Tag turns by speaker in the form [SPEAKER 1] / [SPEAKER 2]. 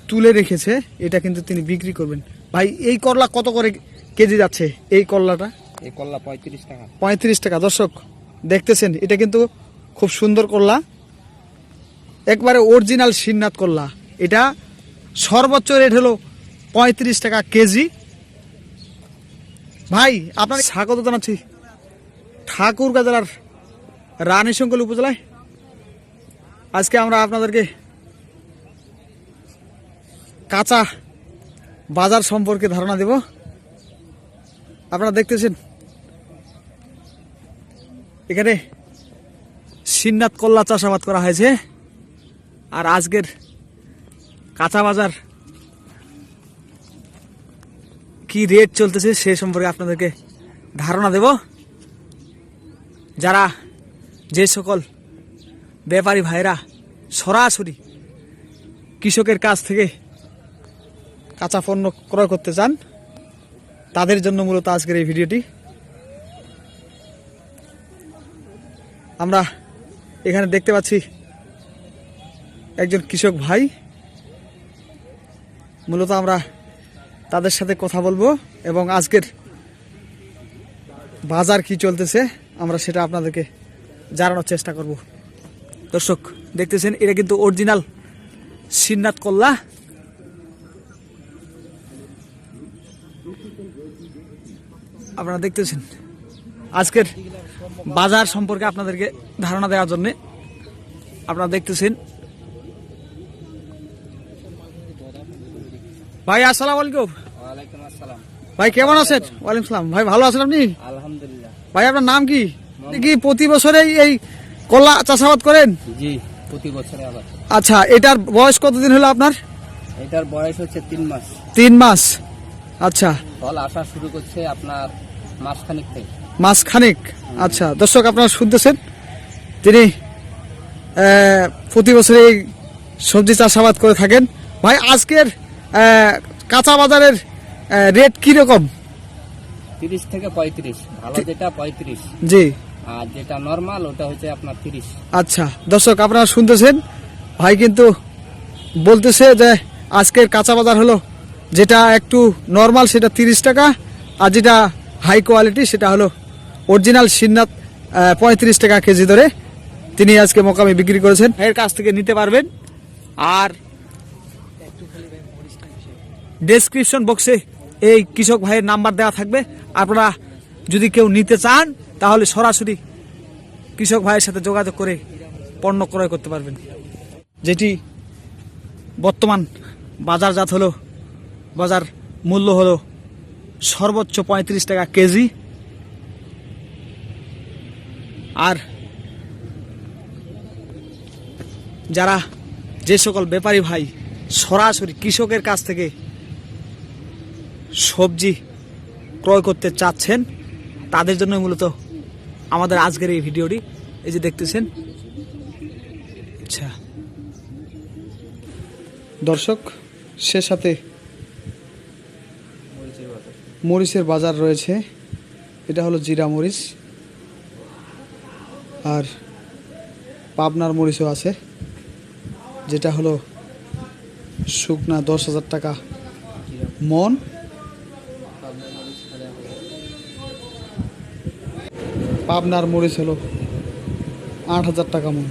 [SPEAKER 1] তুলে রেখেছে, এটা কিন্তু তিনি বিক্রি করবেন। ভাই এই করলা কত করে কেজি যাচ্ছে? এই করলাটা
[SPEAKER 2] এই করলা 35 টাকা।
[SPEAKER 1] 35 টাকা। দর্শক দেখতেছেন, এটা কিন্তু খুব সুন্দর করলা, একবারে অরিজিনাল শিবনাথ করলা। এটা সর্বোচ্চ রেট হলো 35 টাকা কেজি। ভাই আপনার স্বাগত জানাচ্ছি ঠাকুরগাঁ জেলার রানীশঙ্কল উপজেলায়। আজকে আমরা আপনাদেরকে কাঁচা বাজার সম্পর্কে ধারণা দেব। আপনারা দেখতেছেন এখানে শিবনাথ করলা চাষাবাদ করা হয়েছে। আর আজকের কাঁচা বাজার কি রেট চলতেছে সে সম্পর্কে আপনাদেরকে ধারণা দেব। যারা যে সকল ব্যাপারী ভাইরা সরাসরি কৃষকের কাছ থেকে কাঁচা পণ্য ক্রয় করতে চান, তাদের জন্য মূলত আজকের এই ভিডিওটি। আমরা এখানে দেখতে পাচ্ছি একজন কৃষক ভাই, মূলত আমরা তাদের সাথে কথা বলবো এবং আজকের বাজার কি চলতেছে আমরা সেটা আপনাদেরকে জানানোর চেষ্টা করব। দর্শক দেখতেছেন, এটা কিন্তু অরিজিনাল শিবনাথ করলা। আপনারা দেখতেছেন আজকের বাজার সম্পর্কে আপনাদেরকে ধারণা দেওয়ার জন্য। আপনারা দেখতেছেন ভাই আসসালামু আলাইকুম।
[SPEAKER 2] ওয়ালাইকুম আসসালাম।
[SPEAKER 1] ভাই কেমন আছেন? ওয়ালাইকুম সালাম। ভাই ভালো আছেন আপনি?
[SPEAKER 2] আলহামদুলিল্লাহ।
[SPEAKER 1] ভাই আপনার নাম কি? কি প্রতি বছরেই এই কলা চাষাবাদ করেন?
[SPEAKER 2] জি, প্রতি বছরে আবার।
[SPEAKER 1] আচ্ছা, এটার বয়স কতদিন হলো আপনার?
[SPEAKER 2] এটার বয়স হচ্ছে 3 মাস।
[SPEAKER 1] 3 মাস। আচ্ছা,
[SPEAKER 2] ফল আসা শুরু করছে আপনার মাসখানেক থেকে।
[SPEAKER 1] মাসখানেক। আচ্ছা দর্শক আপনারা শুনতেছেন, তিনি প্রতি বছর এই সবজি চাষাবাদ করে থাকেন। ভাই আজকের কাঁচা বাজারের রেট কিরকম?
[SPEAKER 2] 30 থেকে 35। ভালো যেটা 35,
[SPEAKER 1] জি,
[SPEAKER 2] আর যেটা নরমাল ওটা হচ্ছে আপনার 30।
[SPEAKER 1] আচ্ছা দর্শক আপনারা শুনতেছেন, ভাই কিন্তু বলতেছে যে আজকের কাঁচা বাজার হলো যেটা একটু নরমাল সেটা 30 টাকা, আর যেটা হাই কোয়ালিটি সেটা হলো অরিজিনাল শিবনাথ 35 টাকা কেজি ধরে তিনি আজকে মোকামে বিক্রি করেছেন। এর কাছ থেকে নিতে পারবেন। আর ডেসক্রিপশন বক্সে এই কৃষক ভাইয়ের নাম্বার দেওয়া থাকবে। আপনারা যদি কেউ নিতে চান তাহলে সরাসরি কৃষক ভাইয়ের সাথে যোগাযোগ করে পণ্য ক্রয় করতে পারবেন। যেটি বর্তমান বাজারজাত হলো, বাজার মূল্য হলো সর্বোচ্চ 35 টাকা কেজি। আর যারা যে সকল ব্যাপারী ভাই সরাসরি কৃষকের কাছ থেকে সবজি ক্রয় করতে চাচ্ছেন, তাদের জন্য মূলত আমাদের আজকের এই ভিডিওটি। এই যে দেখতেছেন, আচ্ছা দর্শক, সে সাথে মরিচের বাজার রয়েছে। এটা হলো জিরা মরিচ, আর পাবনার মরিচও আছে, যেটা হলো শুকনা 10,000 টাকা মন। পাবনার মরিচ হলো 8,000 টাকা মন।